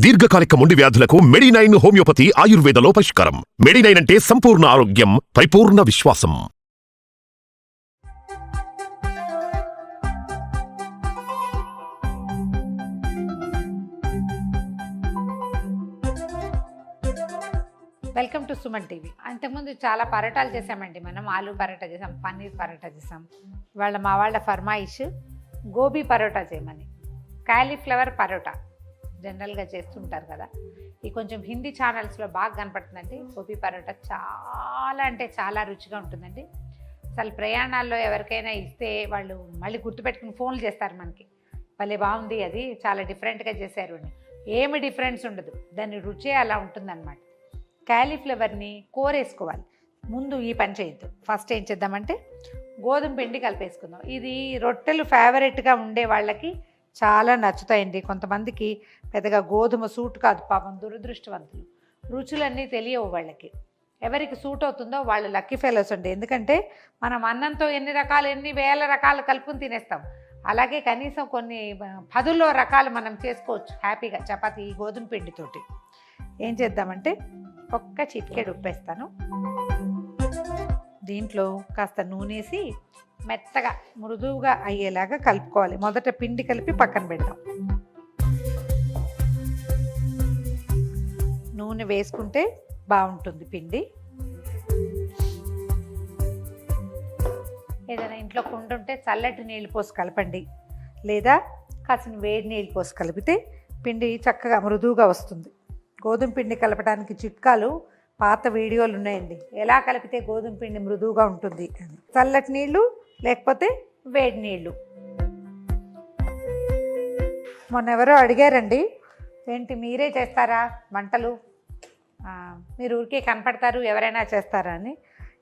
దీర్ఘకాలిక మొండి వ్యాధులకు మెడినైన్ హోమియోపతి ఆయుర్వేదలో పరిష్కారం. మెడినైన్ అంటే సంపూర్ణ ఆరోగ్యం, పరిపూర్ణ విశ్వాసం. Welcome to Suman TV. అంతకుముందు చాలా పరోటాలు చేసామండి. మనం ఆలూ పరోటా చేసాం, పన్నీర్ పరోటా చేసాం. మా వాళ్ళ ఫర్మాయిష్ గోబీ పరోటా చేయమని. కాలీఫ్లవర్ పరోటా జనరల్గా చేస్తుంటారు కదా, ఈ కొంచెం హిందీ ఛానల్స్లో బాగా కనపడుతుందండి. గోబీ పరోటా చాలా అంటే చాలా రుచిగా ఉంటుందండి. అసలు ప్రయాణాల్లో ఎవరికైనా ఇస్తే వాళ్ళు మళ్ళీ గుర్తుపెట్టుకుని ఫోన్లు చేస్తారు మనకి, భలే బాగుంది, అది చాలా డిఫరెంట్గా చేశారు అని. ఏమి డిఫరెన్స్ ఉండదు, దాని రుచే అలా ఉంటుందన్నమాట. కాలీఫ్లవర్ని కోరేసుకోవాలి. ముందు ఈ పని చేయొద్దు. ఫస్ట్ ఏం చేద్దామంటే గోధుమ పిండి కలిపేసుకుందాం. ఇది రొట్టెలు ఫేవరెట్గా ఉండే వాళ్ళకి చాలా నచ్చుతాయండి. కొంతమందికి పెద్దగా గోధుమ సూట్ కాదు, పాపం దురదృష్టవంతులు, రుచులన్నీ తెలియవు వాళ్ళకి. ఎవరికి సూట్ అవుతుందో వాళ్ళు లక్కీ ఫెలోస్ అండి. ఎందుకంటే మనం అన్నంతో ఎన్ని వేల రకాలు కలుపుకుని తినేస్తాం. అలాగే కనీసం కొన్ని 10లో రకాలు మనం చేసుకోవచ్చు హ్యాపీగా చపాతీ ఈ గోధుమ పిండితోటి. ఏం చేద్దామంటే ఒక్క చిటికెడు ఉప్పేస్తాను. దీంట్లో కాస్త నూనెసి మెత్తగా మృదువుగా అయ్యేలాగా కలుపుకోవాలి. మొదట పిండి కలిపి పక్కన పెడదాం. నూనె వేసుకుంటే బాగుంటుంది పిండి. ఏదైనా ఇంట్లో కుండ ఉంటే చల్లటి నీళ్ళు పోసి కలపండి, లేదా కాసిన వేడి నీళ్ళు పోసి కలిపితే పిండి చక్కగా మృదువుగా వస్తుంది. గోధుమ పిండి కలపడానికి చిట్కాలు పాత వీడియోలు ఉన్నాయండి, ఎలా కలిపితే గోధుమ పిండి మృదువుగా ఉంటుంది అని. చల్లటి నీళ్ళు లేకపోతే వేడి నీళ్ళు. మొన్న ఎవరో అడిగారండి, ఏంటి మీరే చేస్తారా వంటలు, మీరు ఊరికే కనపడతారు, ఎవరైనా చేస్తారా అని.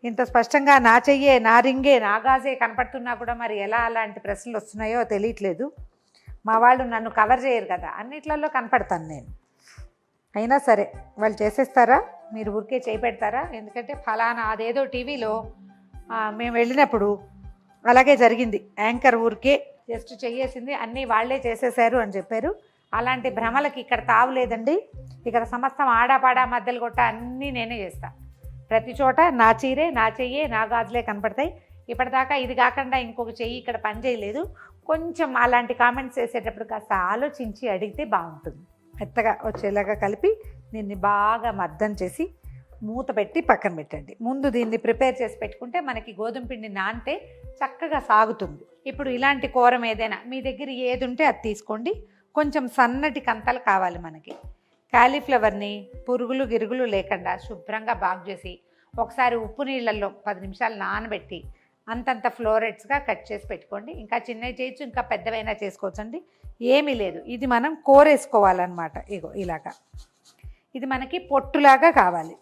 ఇంత స్పష్టంగా నా చెయ్యే, నా రింగే, నా గాజే కనపడుతున్నా కూడా మరి ఎలా అలాంటి ప్రశ్నలు వస్తున్నాయో తెలియట్లేదు. మా వాళ్ళు నన్ను కవర్ చేయరు కదా, అన్నిట్లలో కనపడతాను నేను. అయినా సరే వాళ్ళు చేసేస్తారా, మీరు ఊరికే చేయి పెడతారా? ఎందుకంటే ఫలానా అదేదో టీవీలో మేము వెళ్ళినప్పుడు అలాగే జరిగింది. యాంకర్ ఊరికే జస్ట్ చెయ్యేసింది, అన్నీ వాళ్ళే చేసేసారు అని చెప్పారు. అలాంటి భ్రమలకి ఇక్కడ తావు లేదండి. ఇక్కడ సమస్తం ఆడాపాడా మధ్యలో కొట్ట అన్నీ నేనే చేస్తాను. ప్రతి చోట నా చీరే, నా చెయ్యే, నా గాజులే కనపడతాయి. ఇప్పటిదాకా ఇది కాకుండా ఇంకొక చెయ్యి ఇక్కడ పని చేయలేదు. కొంచెం అలాంటి కామెంట్స్ చేసేటప్పుడు కాస్త ఆలోచించి అడిగితే బాగుంటుంది. మెత్తగా వచ్చేలాగా కలిపి దీన్ని బాగా మద్దం చేసి మూత పెట్టి పక్కన పెట్టండి. ముందు దీన్ని ప్రిపేర్ చేసి పెట్టుకుంటే మనకి గోధుమ పిండి నానితే చక్కగా సాగుతుంది. ఇప్పుడు ఇలాంటి కూరం ఏదైనా మీ దగ్గర ఏది ఉంటే అది తీసుకోండి. కొంచెం సన్నటి కంతలు కావాలి మనకి. కాలీఫ్లవర్ని పురుగులు గిరుగులు లేకుండా శుభ్రంగా బాగు చేసి ఒకసారి ఉప్పు నీళ్ళల్లో 10 నిమిషాలు నానబెట్టి అంతంత ఫ్లోరెట్స్గా కట్ చేసి పెట్టుకోండి. ఇంకా చిన్నవి చేయొచ్చు, ఇంకా పెద్దవైనా చేసుకోవచ్చండి, ఏమీ లేదు. ఇది మనం కోరేసుకోవాలన్నమాట. ఇగో ఇలాగా ఇది మనకి పొట్టులాగా కావాలి.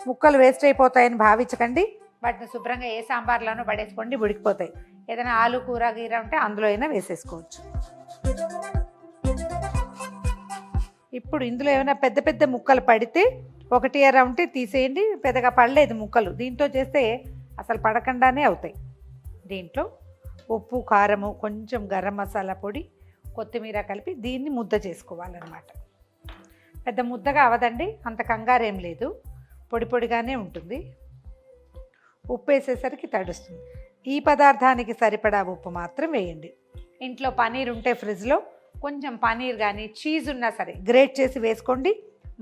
ముక్కలు వేస్ట్ అయిపోతాయని భావించకండి. వాటిని శుభ్రంగా ఏ సాంబార్లోనూ పడేసుకోండి, ఉడికిపోతాయి. ఏదైనా ఆలు కూర గీర ఉంటే అందులో అయినా వేసేసుకోవచ్చు. ఇప్పుడు ఇందులో ఏమైనా పెద్ద పెద్ద ముక్కలు పడితే ఒకటి ఎర ఉంటే తీసేయండి. పెద్దగా పడలేదు ముక్కలు, దీంతో చేస్తే అసలు పడకుండానే అవుతాయి. దీంట్లో ఉప్పు, కారము, కొంచెం గరం మసాలా పొడి, కొత్తిమీర కలిపి దీన్ని ముద్ద చేసుకోవాలన్నమాట. పెద్ద ముద్దగా అవదండి, అంత కంగారేం లేదు, పొడి పొడిగానే ఉంటుంది. ఉప్పు వేసేసరికి తడుస్తుంది. ఈ పదార్థానికి సరిపడా ఉప్పు మాత్రం వేయండి. ఇంట్లో పనీర్ ఉంటే ఫ్రిడ్జ్లో కొంచెం పనీర్ కానీ చీజ్ ఉన్నా సరే గ్రేట్ చేసి వేసుకోండి,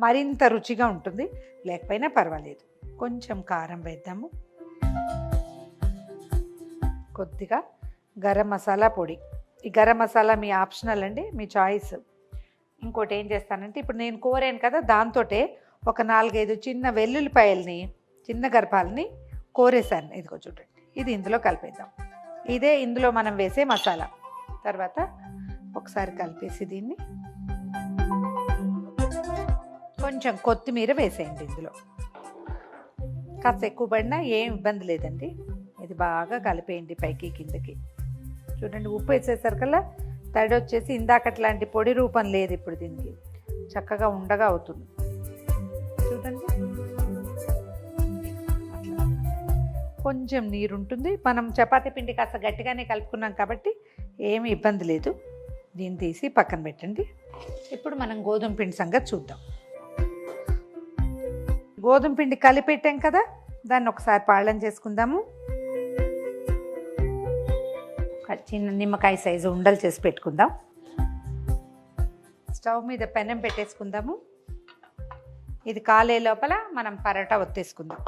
మరింత రుచిగా ఉంటుంది. లేకపోయినా పర్వాలేదు. కొంచెం కారం వేద్దాము, కొద్దిగా గరం మసాలా పొడి. ఈ గరం మసాలా మీ ఆప్షనల్ అండి, మీ చాయిస్. ఇంకోటి ఏం చేస్తానంటే ఇప్పుడు నేను కోరాను కదా, దాంతో ఒక 4-5 చిన్న వెల్లుల్లిపాయల్ని, చిన్న గర్భాలని కోరేసాను. ఇదిగో చూడండి, ఇది ఇందులో కలిపేద్దాం. ఇదే ఇందులో మనం వేసే మసాలా. తర్వాత ఒకసారి కలిపేసి దీన్ని కొంచెం కొత్తిమీర వేసేయండి. ఇందులో కాస్త ఎక్కువ పడినా ఏం ఇబ్బంది లేదండి. ఇది బాగా కలిపేయండి పైకి కిందకి. చూడండి, ఉప్పు వేసేసరికల్లా తడి వచ్చేసి ఇందాకట్లాంటి పొడి రూపం లేదు. ఇప్పుడు దీనికి చక్కగా ఉండగా అవుతుంది. చూడండి, కొంచెం నీరు ఉంటుంది. మనం చపాతీ పిండి కాస్త గట్టిగానే కలుపుకున్నాం కాబట్టి ఏమీ ఇబ్బంది లేదు. దీన్ని తీసి పక్కన పెట్టండి. ఇప్పుడు మనం గోధుమ పిండి సంగతి చూద్దాం. గోధుమ పిండి కలిపెట్టాం కదా, దాన్ని ఒకసారి పాళ్ళం చేసుకుందాము. చిన్న నిమ్మకాయ సైజు ఉండలు చేసి పెట్టుకుందాం. స్టవ్ మీద పెనం పెట్టేసుకుందాము. ఇది కాలే లోపల మనం పరోటా ఒత్తేసుకుందాం.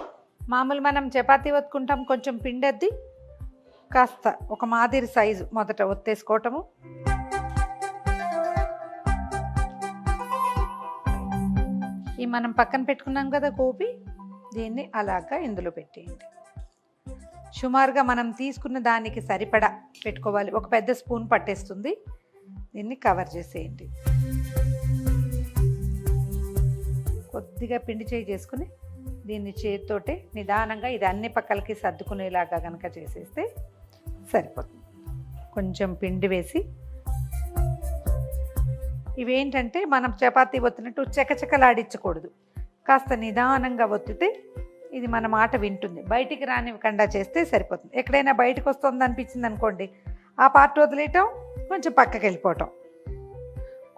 మామూలు మనం చపాతీ ఒత్తుకుంటాం, కొంచెం పిండి అద్ది కాస్త ఒక మాదిరి సైజు మొదట ఒత్తేసుకోవటము. ఈ మనం పక్కన పెట్టుకున్నాం కదా గోబీ, దీన్ని అలాగా ఇందులో పెట్టేయండి. సుమారుగా మనం తీసుకున్న దానికి సరిపడా పెట్టుకోవాలి. ఒక పెద్ద స్పూన్ పట్టేస్తుంది. దీన్ని కవర్ చేసేయండి. కొద్దిగా పిండి చేయి చేసుకుని దీన్ని చేతితోటే నిదానంగా ఇది అన్ని పక్కలకి సర్దుకునేలాగా కనుక చేసేస్తే సరిపోతుంది. కొంచెం పిండి వేసి ఇవేంటంటే మనం చపాతీ ఒత్తినట్టు చకచకలాడించకూడదు. కాస్త నిదానంగా ఒత్తితే ఇది మన మాట వింటుంది. బయటికి రానివ్వకుండా చేస్తే సరిపోతుంది. ఎక్కడైనా బయటకు వస్తుంది అనిపించింది అనుకోండి, ఆ పార్ట్ వదిలేయటం, కొంచెం పక్కకి వెళ్ళిపోవటం.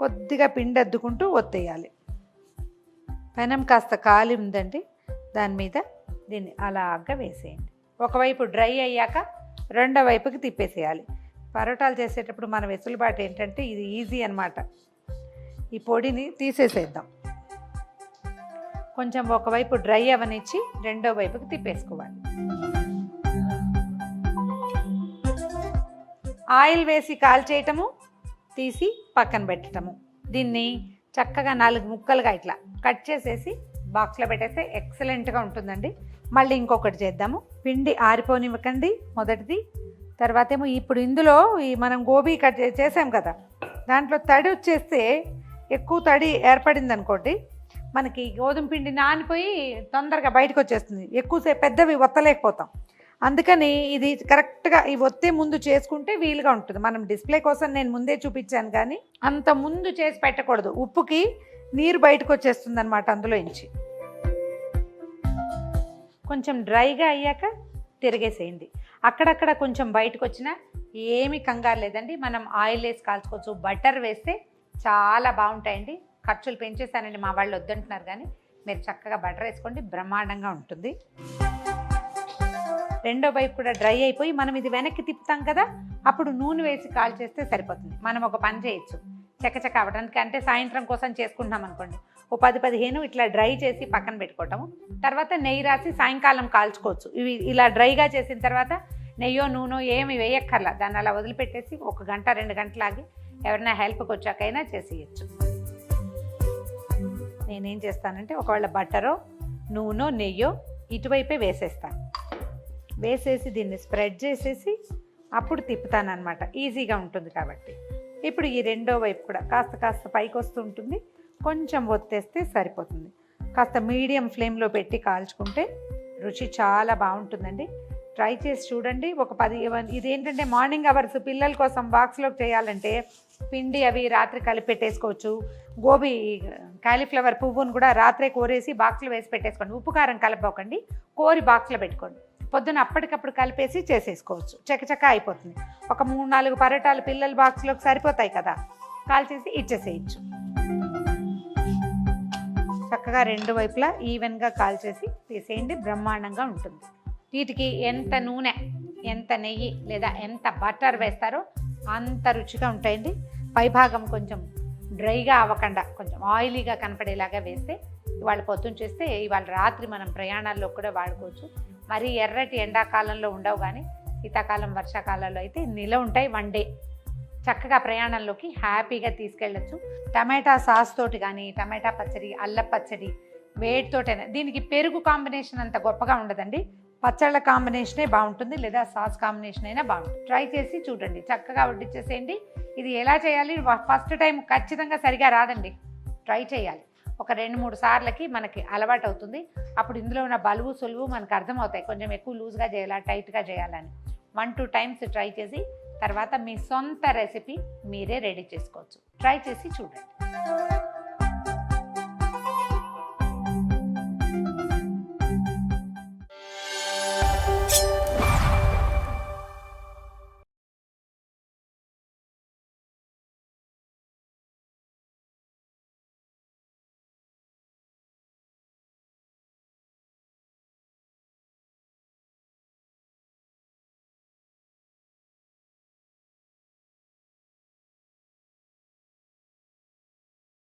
కొద్దిగా పిండి అద్దుకుంటూ ఒత్తేయాలి. పెనం కాస్త కాలి ఉందండి, దాని మీద దీన్ని అలాగా వేసేయండి. ఒకవైపు డ్రై అయ్యాక రెండో వైపుకి తిప్పేసేయాలి. పరోటాలు చేసేటప్పుడు మన వెసులుబాటు ఏంటంటే ఇది ఈజీ అన్నమాట. ఈ పొడిని తీసేసేద్దాం. కొంచెం ఒకవైపు డ్రై అవనిచ్చి రెండో వైపుకి తిప్పేసుకోవాలి. ఆయిల్ వేసి కాల్చేయటము, తీసి పక్కన పెట్టడము. దీన్ని చక్కగా 4 ముక్కలుగా ఇట్లా కట్ చేసేసి బాక్స్లో పెట్టేస్తే ఎక్సలెంట్గా ఉంటుందండి. మళ్ళీ ఇంకొకటి చేద్దాము. పిండి ఆరిపోనివ్వకండి మొదటిది. తర్వాత ఏమో ఇప్పుడు ఇందులో ఈ మనం గోబీ కట్ చేసాం కదా, దాంట్లో తడి వచ్చేస్తే ఎక్కువ తడి ఏర్పడింది అనుకోండి, మనకి గోధుమ పిండి నానిపోయి తొందరగా బయటకు వచ్చేస్తుంది. ఎక్కువసేపు పెద్దవి ఒత్తలేకపోతాం. అందుకని ఇది కరెక్ట్గా ఈ ఒత్తే ముందు చేసుకుంటే వీలుగా ఉంటుంది. మనం డిస్ప్లే కోసం నేను ముందే చూపించాను, కానీ అంత ముందు చేసి పెట్టకూడదు. ఉప్పుకి నీరు బయటకు వచ్చేస్తుంది అనమాట అందులో ఇంచి. కొంచెం డ్రైగా అయ్యాక తిరిగేసేయండి. అక్కడక్కడ కొంచెం బయటకు వచ్చినా ఏమీ కంగారు లేదండి. మనం ఆయిల్ వేసి కాల్చుకోవచ్చు. బటర్ వేస్తే చాలా బాగుంటాయండి. ఖర్చులు పెంచేసానండి, మా వాళ్ళు వద్దంటున్నారు, కానీ మీరు చక్కగా బటర్ వేసుకోండి, బ్రహ్మాండంగా ఉంటుంది. రెండో వైపు కూడా డ్రై అయిపోయి మనం ఇది వెనక్కి తిప్పుతాం కదా, అప్పుడు నూనె వేసి కాల్ చేస్తే సరిపోతుంది. మనం ఒక పని చేయొచ్చు, చకచక అవ్వడానికి. అంటే సాయంత్రం కోసం చేసుకుంటాం అనుకోండి, ఓ 10-15 ఇట్లా డ్రై చేసి పక్కన పెట్టుకోవటము. తర్వాత నెయ్యి రాసి సాయంకాలం కాల్చుకోవచ్చు. ఇవి ఇలా డ్రైగా చేసిన తర్వాత నెయ్యో నూనె ఏమి వేయక్కర్లా, దాన్ని అలా వదిలిపెట్టేసి 1 గంట 2 గంటలాగి ఎవరైనా హెల్ప్కి వచ్చాకైనా చేసేయచ్చు. నేనేం చేస్తానంటే ఒకవేళ బట్టరో నూనె నెయ్యో ఇటువైపే వేసేస్తాను. వేసేసి దీన్ని స్ప్రెడ్ చేసేసి అప్పుడు తిప్పుతానమాట, ఈజీగా ఉంటుంది కాబట్టి. ఇప్పుడు ఈ రెండో వైపు కూడా కాస్త పైకి వస్తుంటుంది, కొంచెం ఒత్తేస్తే సరిపోతుంది. కాస్త మీడియం ఫ్లేమ్లో పెట్టి కాల్చుకుంటే రుచి చాలా బాగుంటుందండి. ట్రై చేసి చూడండి. ఒక 10 ఇదేంటంటే మార్నింగ్ అవర్స్ పిల్లల కోసం బాక్స్లోకి చేయాలంటే పిండి అవి రాత్రి కలిపి పెట్టేసుకోవచ్చు. గోబీ కాలీఫ్లవర్ పువ్వును కూడా రాత్రే కోరేసి బాక్స్లో వేసి పెట్టేసుకోండి. ఉప్పు కారం కలపకండి, కోరి బాక్స్లో పెట్టుకోండి. పొద్దున అప్పటికప్పుడు కలిపేసి చేసేసుకోవచ్చు, చకచక అయిపోతుంది. ఒక 3-4 పరోటాలు పిల్లల బాక్స్లోకి సరిపోతాయి కదా, కాల్చేసి ఇచ్చేసేయచ్చు. చక్కగా రెండు వైపులా ఈవెన్గా కాల్చేసి తీసేయండి, బ్రహ్మాండంగా ఉంటుంది. వీటికి ఎంత నూనె, ఎంత నెయ్యి లేదా ఎంత బటర్ వేస్తారో అంత రుచిగా ఉంటాయండి. పైభాగం కొంచెం డ్రైగా అవ్వకుండా కొంచెం ఆయిలీగా కనపడేలాగా వేస్తే ఇవాళ పొద్దున్న చేస్తే ఇవాళ రాత్రి మనం ప్రయాణాల్లో కూడా వాడుకోవచ్చు. మరి ఎర్రటి ఎండాకాలంలో ఉండవు, కానీ శీతాకాలం వర్షాకాలంలో అయితే నిలవ ఉంటాయి. 1 డే చక్కగా ప్రయాణంలోకి హ్యాపీగా తీసుకెళ్ళచ్చు. టమాటా సాస్ తోటి కానీ, టమాటా పచ్చడి, అల్లం పచ్చడి వేటితోటైనా. దీనికి పెరుగు కాంబినేషన్ అంత గొప్పగా ఉండదండి, పచ్చళ్ళ కాంబినేషనే బాగుంటుంది, లేదా సాస్ కాంబినేషన్ అయినా బాగుంటుంది. ట్రై చేసి చూడండి, చక్కగా వడ్డించేసేయండి. ఇది ఎలా చేయాలి, ఫస్ట్ టైం ఖచ్చితంగా సరిగా రాదండి, ట్రై చేయాలి. ఒక 2-3 సార్లకి మనకి అలవాటు అవుతుంది. అప్పుడు ఇందులో ఉన్న బలువు సులువు మనకు అర్థమవుతాయి. కొంచెం ఎక్కువ లూజ్గా చేయాలా, టైట్గా చేయాలని 1-2 టైమ్స్ ట్రై చేసి తర్వాత మీ సొంత రెసిపీ మీరే రెడీ చేసుకోవచ్చు. ట్రై చేసి చూడండి.